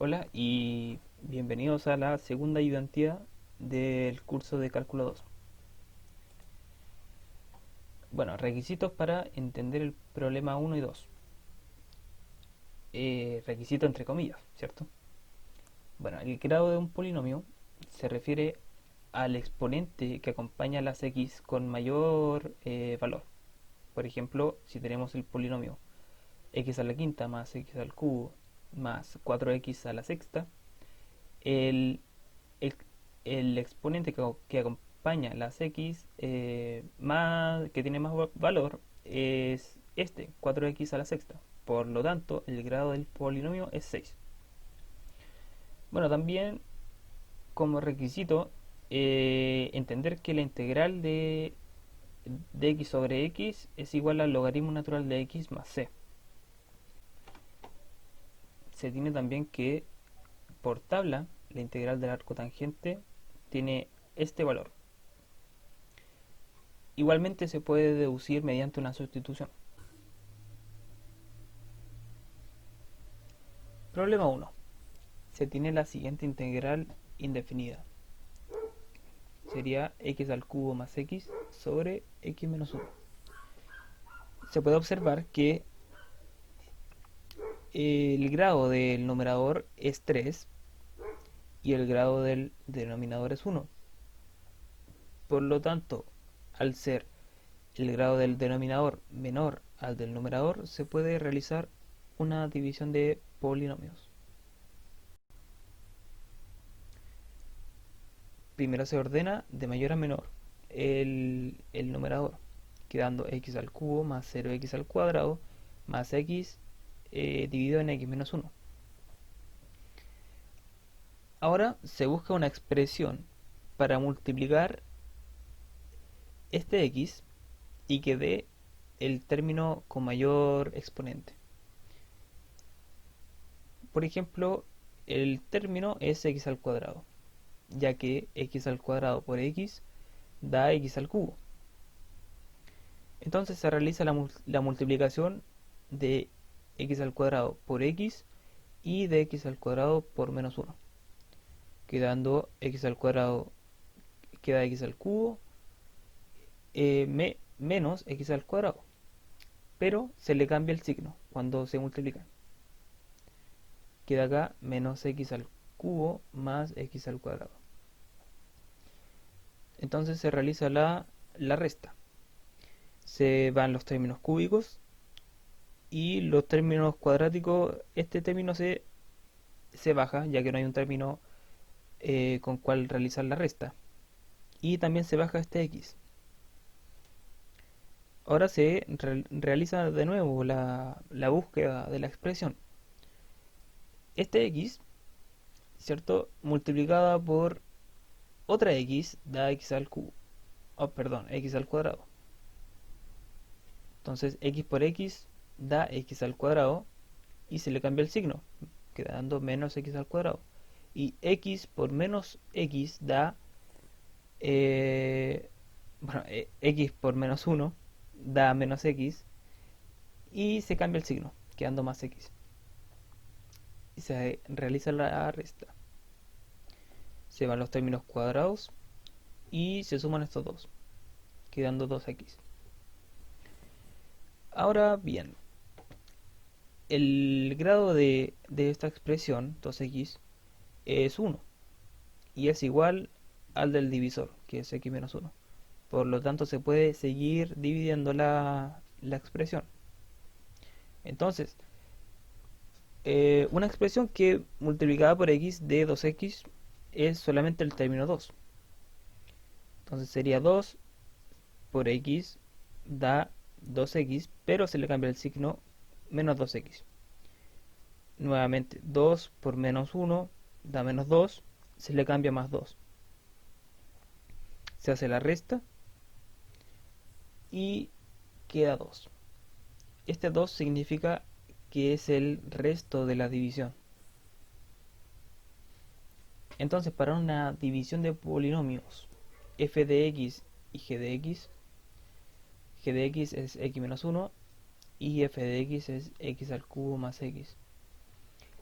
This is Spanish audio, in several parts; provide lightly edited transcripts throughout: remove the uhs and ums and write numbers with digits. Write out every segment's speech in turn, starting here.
Hola y bienvenidos a la segunda ayudantía del curso de Cálculo 2. Bueno, requisitos para entender el problema uno y 2. Requisito entre comillas, ¿cierto? Bueno, el grado de un polinomio se refiere al exponente que acompaña a las x con mayor valor. Por ejemplo, si tenemos el polinomio x a la quinta más x al cubo más 4x a la sexta, el el, el exponente que acompaña las x que tiene más valor es este, 4x a la sexta. Por lo tanto, el grado del polinomio es 6. Bueno, también como requisito, entender que la integral de x sobre x es igual al logaritmo natural de x más c. Se tiene también que, por tabla, la integral del arco tangente tiene este valor. Igualmente se puede deducir mediante una sustitución. Problema 1. Se tiene la siguiente integral indefinida. Sería x al cubo más x sobre x menos 1. Se puede observar que el grado del numerador es 3 y el grado del denominador es 1. Por lo tanto, al ser el grado del denominador menor al del numerador, se puede realizar una división de polinomios. Primero se ordena de mayor a menor el numerador, quedando x al cubo más 0x al cuadrado más x dividido en x menos 1. Ahora se busca una expresión para multiplicar este x y que dé el término con mayor exponente. Por ejemplo, el término es x al cuadrado, ya que x al cuadrado por x da x al cubo. Entonces se realiza la multiplicación de x al cuadrado por x y de x al cuadrado por menos 1, quedando x al cuadrado, queda x al cubo menos x al cuadrado, pero se le cambia el signo cuando se multiplican. Queda acá menos x al cubo más x al cuadrado. Entonces se realiza la resta. Se van los términos cúbicos y los términos cuadráticos. Este término se baja, ya que no hay un término con cual realizar la resta. Y también se baja este x. Ahora se realiza de nuevo la búsqueda de la expresión. Este x, ¿cierto? Multiplicada por otra x da x al cubo. Oh, perdón, x al cuadrado. Entonces x por x da x al cuadrado y se le cambia el signo, quedando menos x al cuadrado. Y x por menos x da, x por menos 1 da menos x y se cambia el signo, quedando más x. Y se realiza la resta. Se van los términos cuadrados y se suman estos dos, quedando 2x. Ahora bien, el grado de esta expresión, 2x, es 1 y es igual al del divisor, que es x menos 1. Por lo tanto, se puede seguir dividiendo la expresión. Entonces, una expresión que multiplicada por x de 2x es solamente el término 2. Entonces sería 2 por x da 2x, pero se le cambia el signo menos 2x. Nuevamente, 2 por menos 1 da menos 2, se le cambia más 2. Se hace la resta y queda 2. Este 2 significa que es el resto de la división. Entonces, para una división de polinomios f de x y g de x es x menos 1 y f de x es x al cubo más x.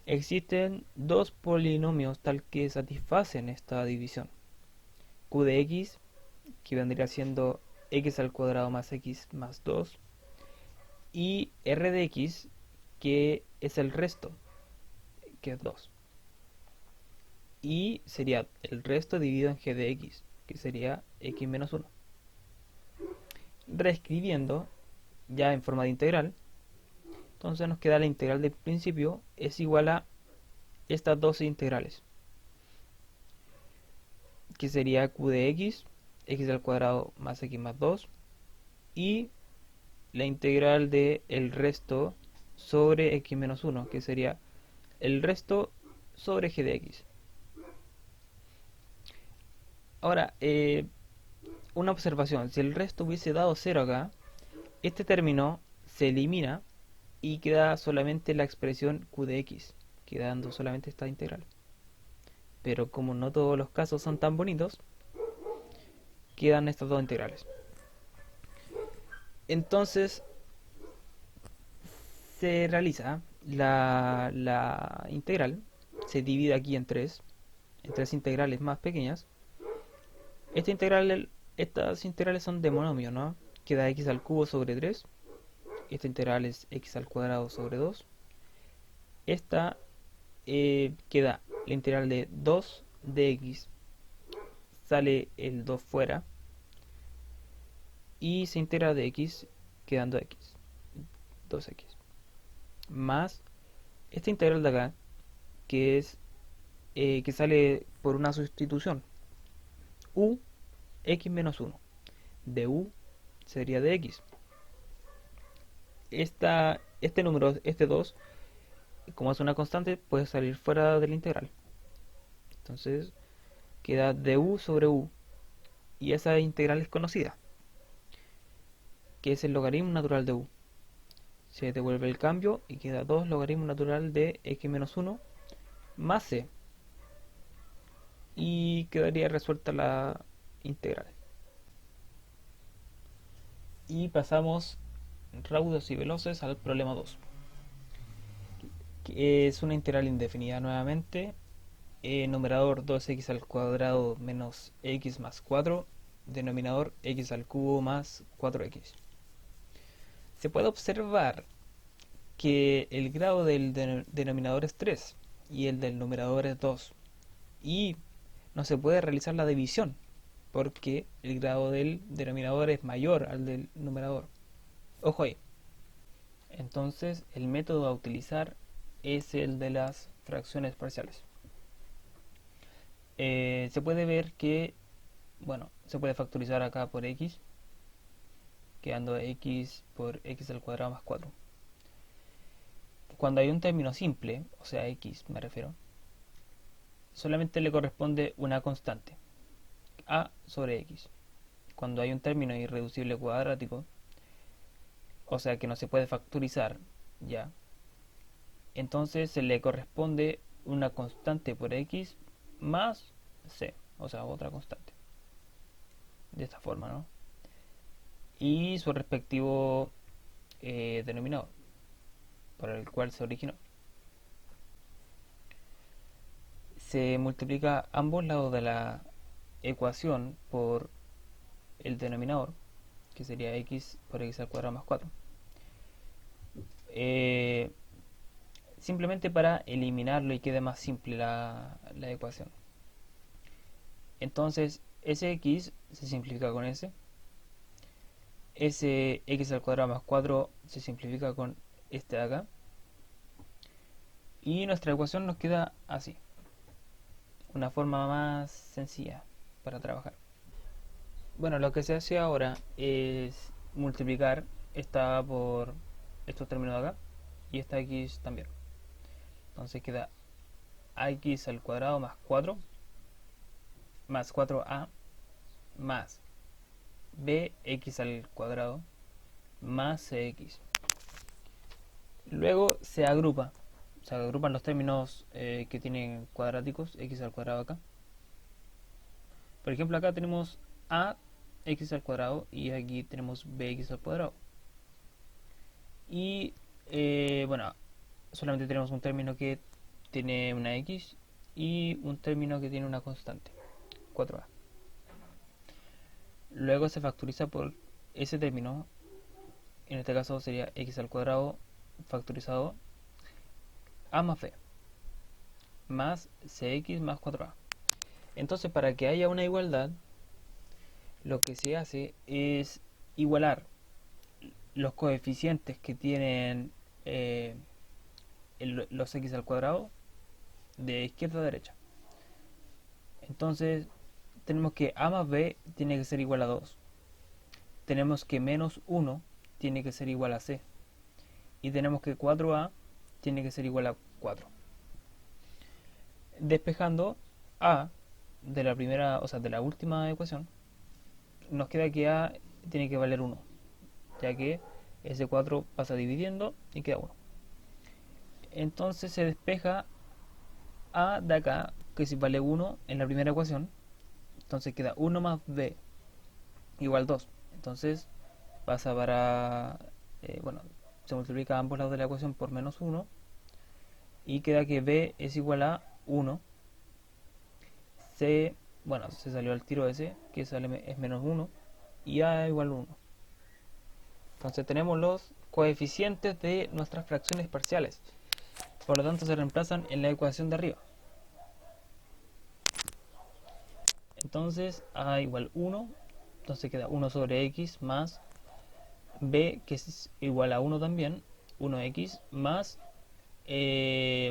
Existen dos polinomios tal que satisfacen esta división. Q de x, que vendría siendo x al cuadrado más x más 2, y r de x, que es el resto, que es 2. Y sería el resto dividido en g de x, que sería x menos 1. Reescribiendo ya en forma de integral, entonces nos queda la integral del principio es igual a estas dos integrales, que sería q de x, x al cuadrado más x más 2, y la integral de el resto sobre x menos 1, que sería el resto sobre g de x. Ahora, una observación, si el resto hubiese dado 0 acá, este término se elimina y queda solamente la expresión q de x, quedando solamente esta integral. Pero como no todos los casos son tan bonitos, quedan estas dos integrales. Entonces se realiza la integral, se divide aquí en tres integrales más pequeñas. Estas integrales son de monomio, ¿no? Queda x al cubo sobre 3. Esta integral es x al cuadrado sobre 2. Esta queda la integral de 2 de x, sale el 2 fuera, y se integra de x quedando x, 2x, más esta integral de acá, que es que sale por una sustitución, u x menos 1, de u sería de x. Este número, este 2, como es una constante, puede salir fuera de la integral. Entonces queda du sobre u, y esa integral es conocida, que es el logaritmo natural de u. Se devuelve el cambio y queda 2 logaritmo natural de x menos 1 más c, y quedaría resuelta la integral. Y pasamos raudos y veloces al problema 2, que es una integral indefinida nuevamente. Numerador 2x al cuadrado menos x más 4, denominador x al cubo más 4x. Se puede observar que el grado del denominador es 3 y el del numerador es 2, y no se puede realizar la división porque el grado del denominador es mayor al del numerador. Ojo ahí. Entonces el método a utilizar es el de las fracciones parciales. Se puede ver que, bueno, se puede factorizar acá por x, quedando x por x al cuadrado más 4. Cuando hay un término simple, o sea x me refiero, solamente le corresponde una constante, a sobre x. Cuando hay un término irreducible cuadrático, o sea que no se puede factorizar ya, entonces se le corresponde una constante por x más c, o sea otra constante, de esta forma, ¿no? Y su respectivo denominador por el cual se originó. Se multiplica ambos lados de la ecuación por el denominador, que sería x por x al cuadrado más 4. Simplemente para eliminarlo y quede más simple la ecuación. Entonces ese x se simplifica con ese x al cuadrado más 4 se simplifica con este de acá, y nuestra ecuación nos queda así, una forma más sencilla para trabajar. Bueno, lo que se hace ahora es multiplicar esta por estos términos de acá y esta x también. Entonces queda ax al cuadrado más 4 más 4a más bx al cuadrado más cx. Luego se agrupan los términos que tienen cuadráticos, x al cuadrado acá. Por ejemplo, acá tenemos a x al cuadrado y aquí tenemos bx al cuadrado. Y bueno, solamente tenemos un término que tiene una x y un término que tiene una constante, 4a. Luego se factoriza por ese término, en este caso sería x al cuadrado factorizado a más b, más cx más 4a. Entonces, para que haya una igualdad, lo que se hace es igualar los coeficientes que tienen los x al cuadrado de izquierda a derecha. Entonces tenemos que a más b tiene que ser igual a 2, tenemos que menos 1 tiene que ser igual a c, y tenemos que 4a tiene que ser igual a 4. Despejando a de la primera, o sea, de la última ecuación, nos queda que a tiene que valer 1, ya que ese 4 pasa dividiendo y queda 1. Entonces se despeja a de acá, que si vale 1 en la primera ecuación, entonces queda 1 más b igual 2. Entonces pasa para, bueno, se multiplica a ambos lados de la ecuación por menos 1 y queda que b es igual a 1. C, bueno, se salió al tiro ese, que es menos 1, y a igual a 1. Entonces tenemos los coeficientes de nuestras fracciones parciales, por lo tanto se reemplazan en la ecuación de arriba. Entonces a igual 1, entonces queda 1 sobre x más b, que es igual a 1 también, 1x más,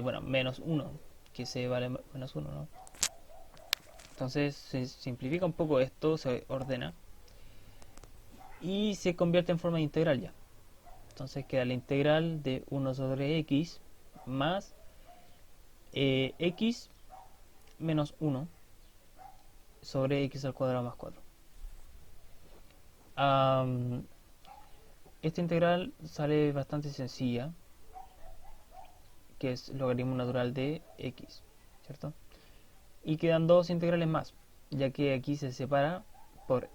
bueno, menos 1, que se vale menos 1, ¿no? Entonces se simplifica un poco esto, se ordena y se convierte en forma de integral ya. Entonces queda la integral de 1 sobre x más x menos 1 sobre x al cuadrado más 4. Esta integral sale bastante sencilla, que es logaritmo natural de x, ¿cierto? Y quedan dos integrales más, ya que aquí se separa por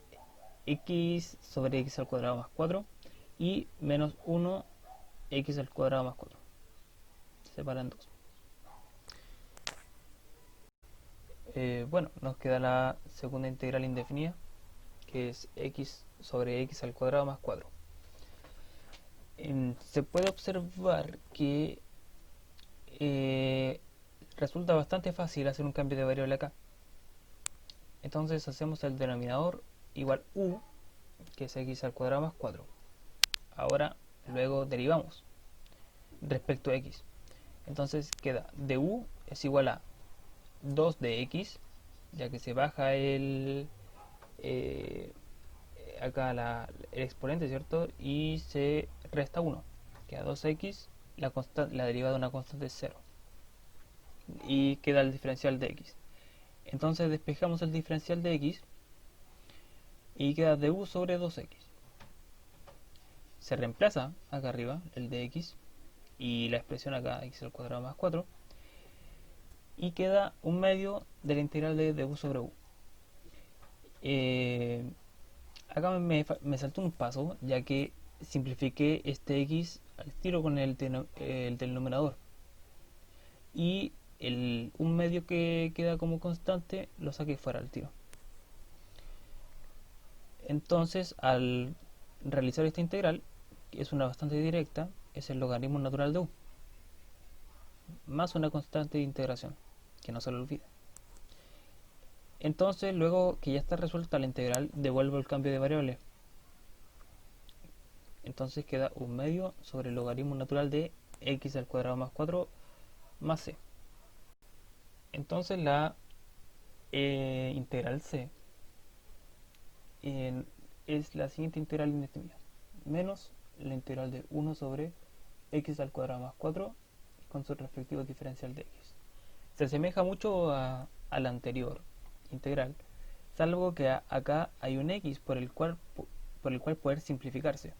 x sobre x al cuadrado más 4 y menos 1 x al cuadrado más 4. Se separan dos. Bueno, nos queda la segunda integral indefinida, que es x sobre x al cuadrado más 4. Se puede observar que resulta bastante fácil hacer un cambio de variable acá. Entonces hacemos el denominador igual u, que es x al cuadrado más 4. Ahora luego derivamos respecto a x. Entonces queda du es igual a 2 de x, ya que se baja acá el exponente, ¿cierto? Y se resta 1. Queda 2x, la derivada de una constante es 0. Y queda el diferencial de x. Entonces despejamos el diferencial de x y queda du sobre 2x. Se reemplaza acá arriba el de x y la expresión acá x al cuadrado más 4 y queda un medio de la integral de du sobre u. Acá me saltó un paso, ya que simplifiqué este x al tiro con el denominador y un medio que queda como constante lo saqué fuera al tiro. Entonces al realizar esta integral, que es una bastante directa, es el logaritmo natural de u más una constante de integración, que no se lo olvide. Entonces luego que ya está resuelta la integral, devuelvo el cambio de variable. Entonces queda un medio sobre el logaritmo natural de x al cuadrado más 4 más c. Entonces la integral c es la siguiente integral indefinida, menos la integral de 1 sobre x al cuadrado más 4 con su respectivo diferencial de x. Se asemeja mucho a la anterior integral, salvo que acá hay un x por el cual poder simplificarse,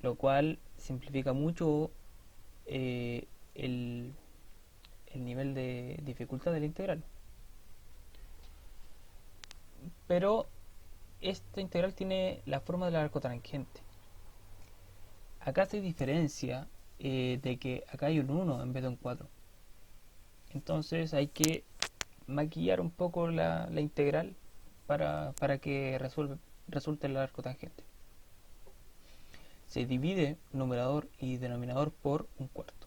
lo cual simplifica mucho el nivel de dificultad de la integral. Pero esta integral tiene la forma del arco tangente. Acá se diferencia de que acá hay un 1 en vez de un 4. Entonces hay que maquillar un poco la integral para que resulte el arco tangente. Se divide numerador y denominador por un cuarto.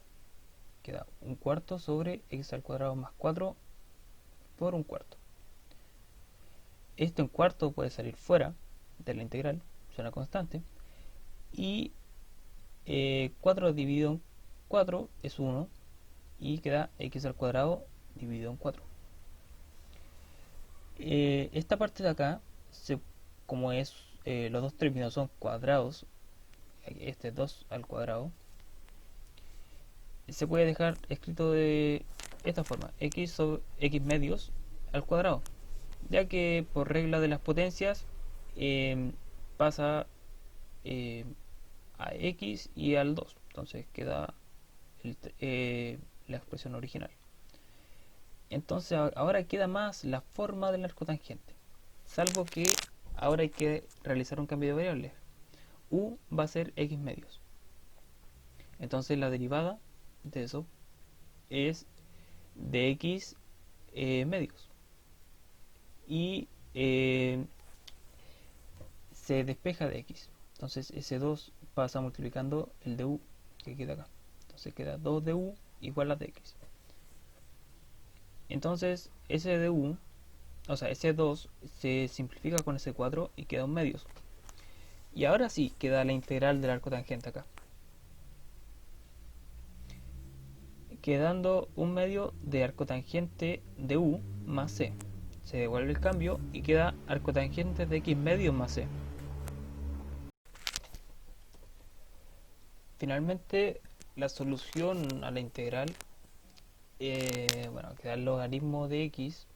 Queda un cuarto sobre x al cuadrado más 4 por un cuarto. Este un cuarto puede salir fuera de la integral, es una constante, y 4 dividido en 4 es 1 y queda x al cuadrado dividido en 4. Esta parte de acá, como es los dos términos son cuadrados, este 2 al cuadrado, se puede dejar escrito de esta forma, x sobre x medios al cuadrado, ya que por regla de las potencias pasa eh, a x y al 2, entonces queda la expresión original. Entonces ahora queda más la forma del arco tangente, salvo que ahora hay que realizar un cambio de variable. U va a ser x medios. Entonces la derivada de eso es de x medios. Y se despeja de x. Entonces ese 2 pasa multiplicando el de u que queda acá. Entonces queda 2 de u igual a de x. Entonces ese de u, o sea, ese 2 se simplifica con ese 4 y queda un medios. Y ahora sí queda la integral del arco tangente acá. Quedando un medio de arco tangente de u más c. Se devuelve el cambio y queda arco tangente de x medios más c. Finalmente, la solución a la integral, queda el logaritmo de x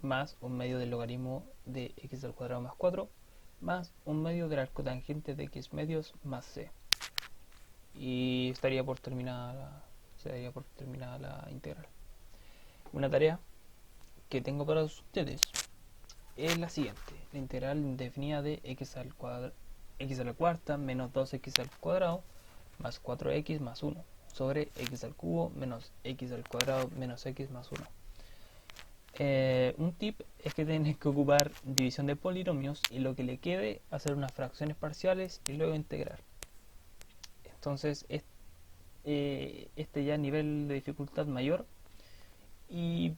más un medio del logaritmo de x al cuadrado más 4 más un medio del arco tangente de x medios más c. Y se daría por terminada la integral. Una tarea que tengo para ustedes es la siguiente. La integral definida de x a la cuarta menos 2x al cuadrado más 4x más 1 sobre x al cubo menos x al cuadrado menos x más 1. Un tip es que tienes que ocupar división de polinomios y lo que le quede hacer unas fracciones parciales y luego integrar. Entonces este ya nivel de dificultad mayor y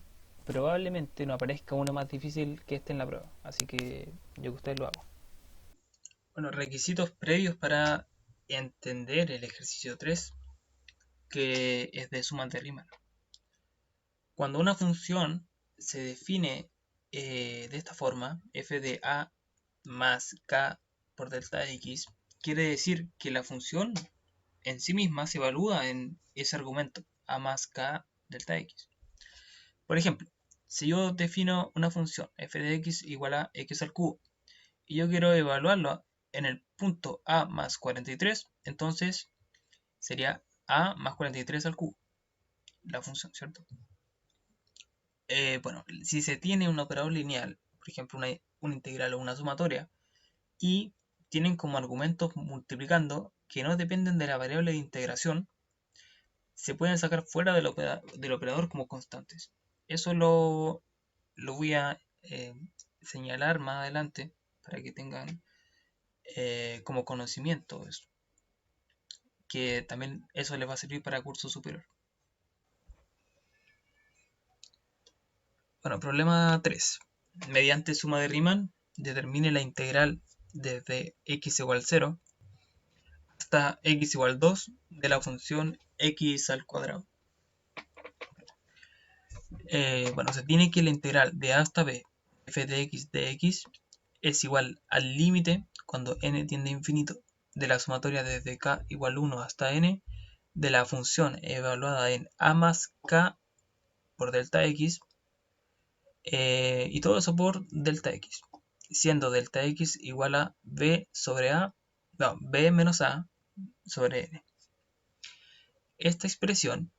probablemente no aparezca uno más difícil que este en la prueba, así que yo que ustedes lo hago. Bueno, requisitos previos para entender el ejercicio 3, que es de suma de Riemann. Cuando una función se define de esta forma, f de a más k por delta x, quiere decir que la función en sí misma se evalúa en ese argumento, a más k delta x. Por ejemplo, si yo defino una función f de x igual a x al cubo y yo quiero evaluarlo en el punto a más 43, entonces sería a más 43 al cubo, la función, ¿cierto? Bueno, si se tiene un operador lineal, por ejemplo una integral o una sumatoria, y tienen como argumentos multiplicando que no dependen de la variable de integración, se pueden sacar fuera del operador como constantes. Eso lo voy a señalar más adelante para que tengan como conocimiento eso, que también eso les va a servir para curso superior. Bueno, problema 3. Mediante suma de Riemann, determine la integral desde x igual 0 hasta x igual 2 de la función x al cuadrado. Bueno, se tiene que la integral de a hasta b f de x es igual al límite cuando n tiende a infinito de la sumatoria desde k igual 1 hasta n de la función evaluada en a más k por delta x y todo eso por delta x, siendo delta x igual a b sobre a, no, b menos a sobre n. Esta expresión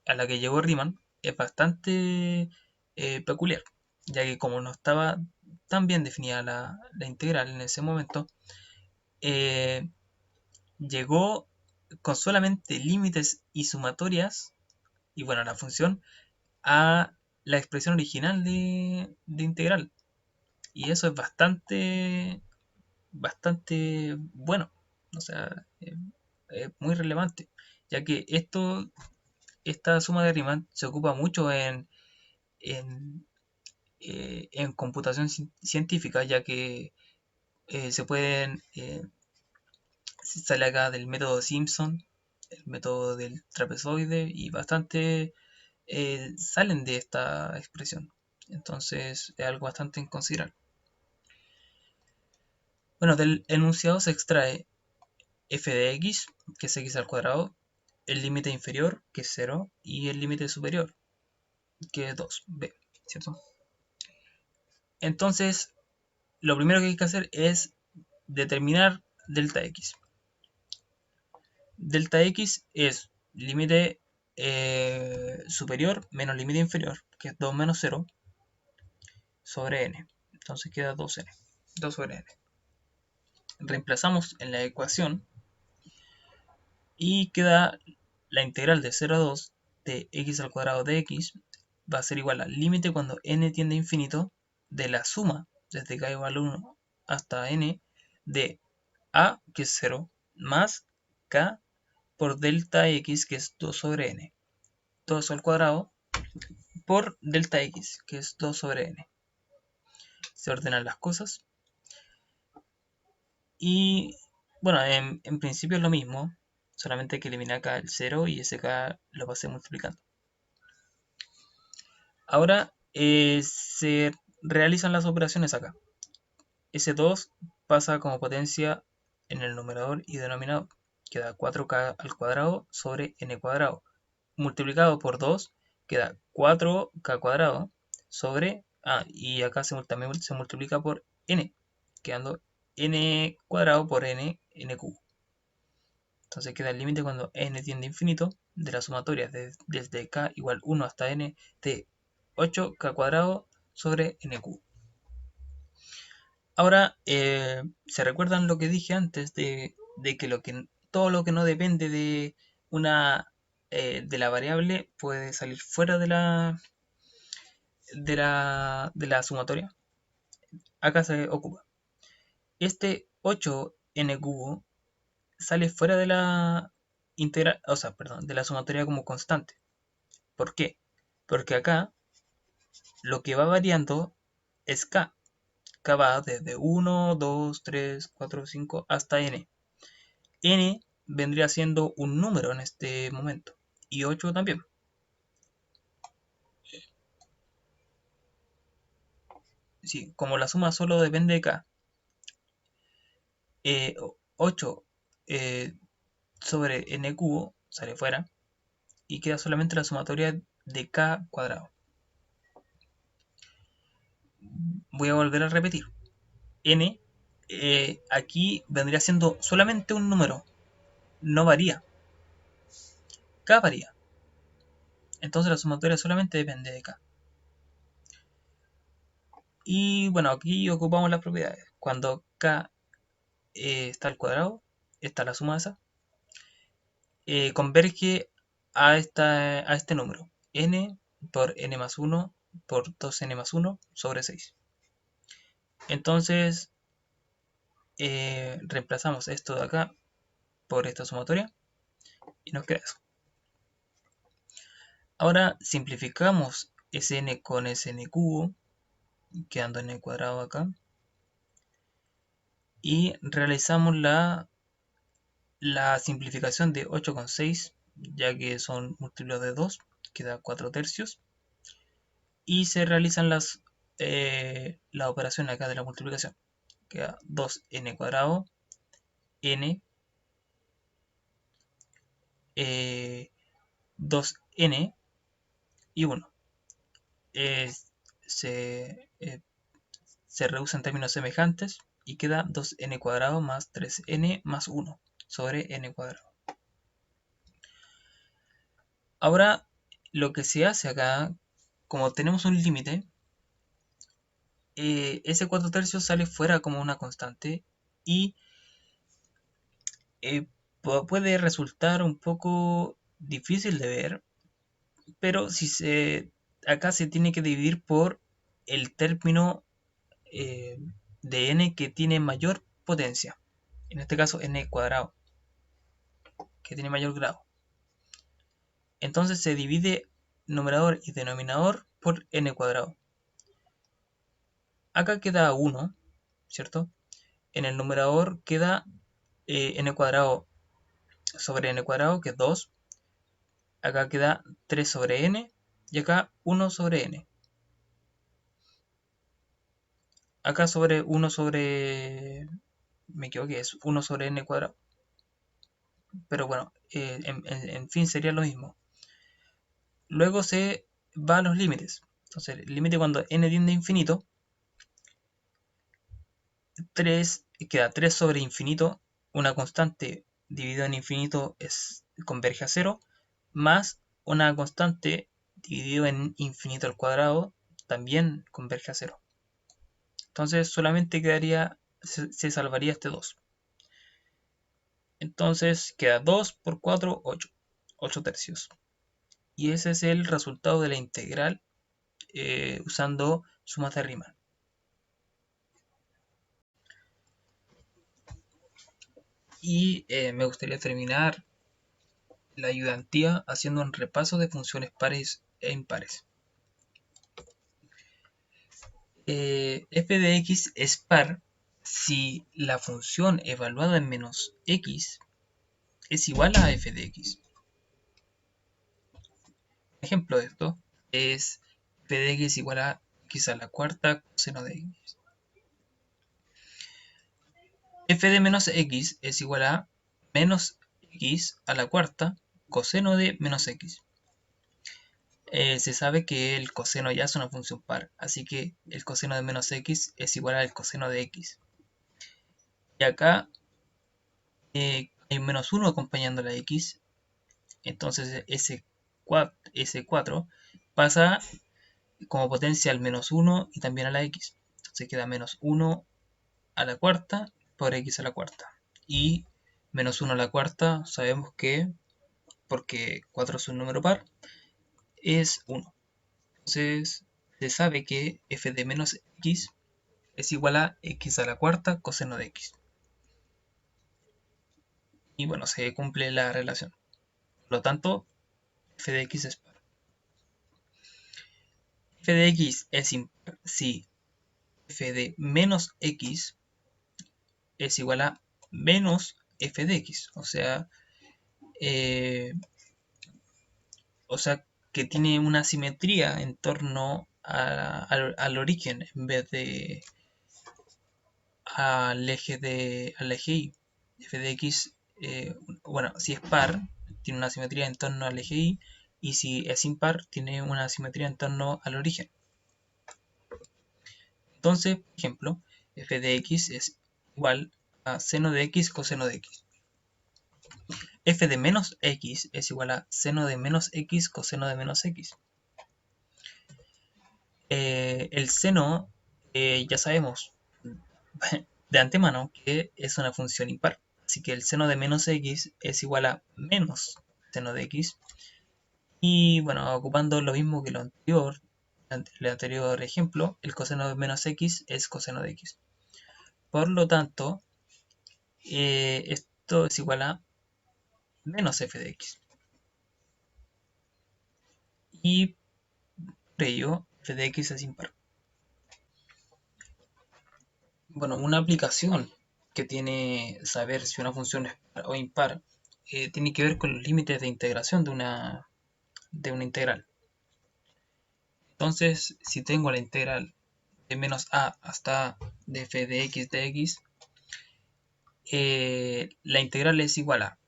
a la que llegó Riemann es bastante peculiar, ya que como no estaba tan bien definida la integral en ese momento, llegó con solamente límites y sumatorias y bueno, la función a la expresión original de integral. Y eso es bastante bueno, o sea, muy relevante, ya que esta suma de Riemann se ocupa mucho en, en computación científica, ya que se pueden, se sale acá del método Simpson, el método del trapezoide y bastante salen de esta expresión. Entonces es algo bastante en considerar. Bueno, del enunciado se extrae f de x, que es x al cuadrado, el límite inferior, que es 0, y el límite superior, que es 2b, ¿cierto? Entonces, lo primero que hay que hacer es determinar delta x. Delta x es límite superior menos límite inferior, que es 2 menos 0, sobre n. Entonces queda 2n, 2 sobre n. Reemplazamos en la ecuación y queda la integral de 0 a 2 de x al cuadrado de x va a ser igual al límite cuando n tiende a infinito de la suma desde k igual a 1 hasta n de a, que es 0, más k por delta x, que es 2 sobre n. Todo eso al cuadrado por delta x, que es 2 sobre n. Se ordenan las cosas. Y bueno, en principio es lo mismo, solamente hay que eliminar acá el 0 y ese k lo pasé multiplicando. Ahora se realizan las operaciones acá. Ese 2 pasa como potencia en el numerador y denominador. Queda 4k al cuadrado sobre n cuadrado. Multiplicado por 2 queda 4k cuadrado sobre... y acá también se multiplica por n, quedando n cuadrado por n cubo. Entonces queda el límite cuando n tiende a infinito de la sumatoria desde k igual 1 hasta n de 8k cuadrado sobre n cubo. Ahora, ¿se recuerdan lo que dije antes de que todo lo que no depende una de la variable puede salir fuera de la sumatoria? Acá se ocupa. Este 8n cubo sale fuera de la integral, o sea, perdón, de la sumatoria como constante. ¿Por qué? Porque acá lo que va variando es k. K va desde 1, 2, 3, 4, 5 hasta n. N vendría siendo un número en este momento. Y 8 también. Sí, como la suma solo depende de k. 8 eh, sobre n cubo sale fuera. Y queda solamente la sumatoria de k cuadrado. Voy a volver a repetir. N aquí vendría siendo solamente un número. No varía. K varía. Entonces la sumatoria solamente depende de k. Y bueno, aquí ocupamos las propiedades. Cuando k está al cuadrado, está la suma de esa, converge a este número. N por n más 1 por 2n más 1 sobre 6. Entonces, reemplazamos esto de acá por esta sumatoria y nos queda eso. Ahora simplificamos Sn con Sn cubo, quedando n cuadrado acá. Y realizamos la simplificación de 8,6, ya que son múltiplos de 2, queda 4 tercios. Y se realizan la operación acá de la multiplicación. Queda 2n cuadrado, n, 2n y 1. Eh, se, eh, se reduce en términos semejantes y queda 2n cuadrado más 3n más 1 sobre n cuadrado. Ahora, lo que se hace acá, como tenemos un límite, ese 4 tercios sale fuera como una constante y puede resultar un poco difícil de ver, pero acá se tiene que dividir por el término de n que tiene mayor potencia. En este caso n cuadrado, que tiene mayor grado. Entonces se divide numerador y denominador por n cuadrado. Acá queda 1, ¿cierto? En el numerador queda n cuadrado sobre n cuadrado, que es 2. Acá queda 3 sobre n y acá 1 sobre n. Acá sobre 1 sobre... me equivoqué, es 1 sobre n cuadrado. Pero bueno, en fin sería lo mismo. Luego se va a los límites. Entonces, el límite cuando n tiende a infinito, 3 queda 3 sobre infinito, una constante dividida en infinito converge a 0, más una constante dividido en infinito al cuadrado también converge a 0. Entonces solamente se salvaría este 2. Entonces queda 2 por 4, 8. 8 tercios. Y ese es el resultado de la integral usando sumas de Riemann. Y me gustaría terminar la ayudantía haciendo un repaso de funciones pares e impares. F de x es par si la función evaluada en menos x es igual a f de x. Ejemplo de esto es f de x igual a x a la cuarta coseno de x. F de menos x es igual a menos x a la cuarta coseno de menos x. Se sabe que el coseno ya es una función par, así que el coseno de menos x es igual al coseno de x. Y acá hay un menos 1 acompañando la x, entonces ese 4 pasa como potencia al menos 1 y también a la x. Se queda menos 1 a la cuarta por x a la cuarta. Y menos 1 a la cuarta sabemos que, porque 4 es un número par, es 1. Entonces se sabe que f de menos x es igual a x a la cuarta coseno de x. Y bueno, se cumple la relación. Por lo tanto, f de x es par. F de x es impar si f de menos x es igual a menos f de x. Eh, o sea que tiene una simetría en torno al origen en vez de al eje y. F de x, bueno, si es par, tiene una simetría en torno al eje y si es impar, tiene una simetría en torno al origen. Entonces, por ejemplo, f de x es igual a seno de x coseno de x. F de menos x es igual a seno de menos x coseno de menos x. El seno, ya sabemos de antemano que es una función impar. Así que el seno de menos x es igual a menos seno de x. Y bueno, ocupando lo mismo que el anterior ejemplo, el coseno de menos x es coseno de x. Por lo tanto, esto es igual a menos f de x. Y por ello, f de x es impar. Bueno, una aplicación que tiene saber si una función es par o impar tiene que ver con los límites de integración de una integral. Entonces, si tengo la integral de menos a hasta a de f de x, la integral es igual a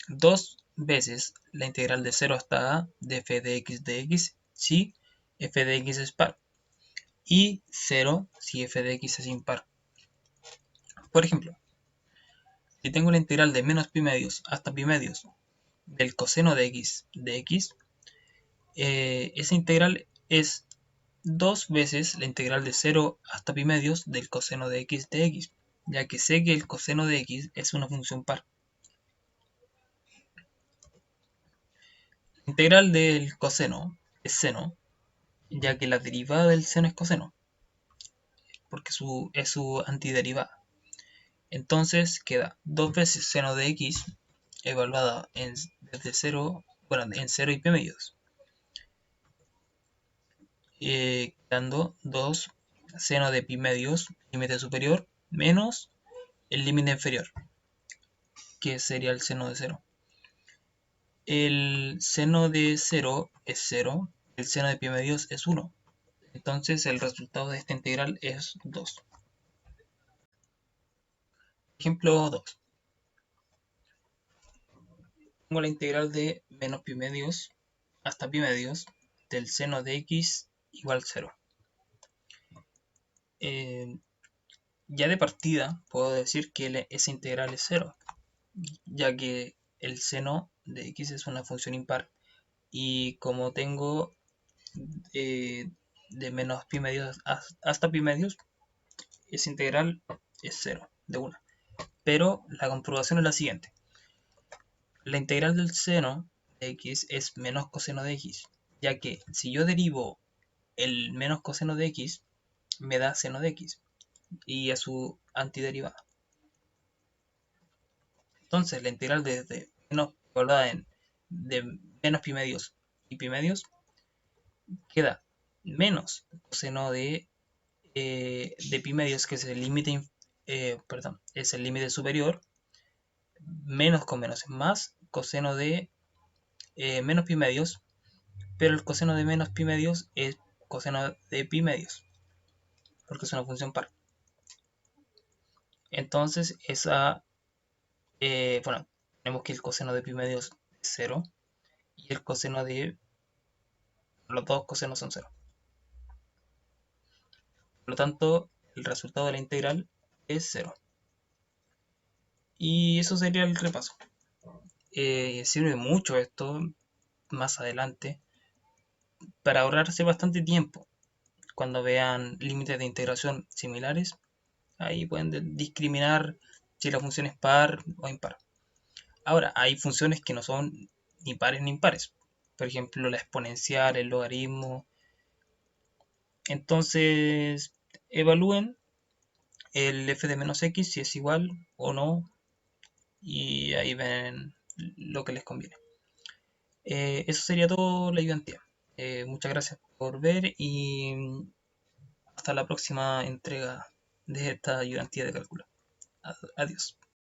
2 veces la integral de 0 hasta a de f de x si f de x es par y 0 si f de x es impar. Por ejemplo, si tengo la integral de menos pi medios hasta pi medios del coseno de x, esa integral es 2 veces la integral de 0 hasta pi medios del coseno de x, ya que sé que el coseno de x es una función par. Integral del coseno es seno, ya que la derivada del seno es coseno, porque es su antiderivada. Entonces queda dos veces seno de x evaluada desde 0, bueno, en 0 y p medios, quedando 2 seno de pi medios, límite superior, menos el límite inferior, que sería el seno de 0. El seno de 0 es 0, el seno de pi medios es 1. Entonces el resultado de esta integral es 2. Ejemplo 2. Tengo la integral de menos pi medios hasta pi medios del seno de x igual 0. Eh, ya de partida puedo decir que esa integral es 0, ya que el seno de x es una función impar y como tengo de menos pi medios hasta pi medios, esa integral es 0 de una. Pero la comprobación es la siguiente. La integral del seno de x es menos coseno de x, ya que si yo derivo el menos coseno de x, me da seno de x y es su antiderivada. Entonces la integral desde menos evaluada de menos pi medios y pi medios queda menos coseno de pi medios, que es el límite, perdón, es el límite superior, menos con menos es más, coseno de menos pi medios, pero el coseno de menos pi medios es coseno de pi medios, porque es una función par. Entonces, bueno, tenemos que el coseno de pi medios es 0 y el coseno de los dos cosenos son 0. Por lo tanto, el resultado de la integral es 0. Y eso sería el repaso. Sirve mucho esto más adelante para ahorrarse bastante tiempo. Cuando vean límites de integración similares, ahí pueden discriminar si la función es par o impar. Ahora, hay funciones que no son ni pares ni impares. Por ejemplo, la exponencial, el logaritmo. Entonces, evalúen el f de menos x si es igual o no y ahí ven lo que les conviene. Eso sería todo la ayudantía. Muchas gracias por ver y hasta la próxima entrega de esta ayudantía de cálculo. Adiós.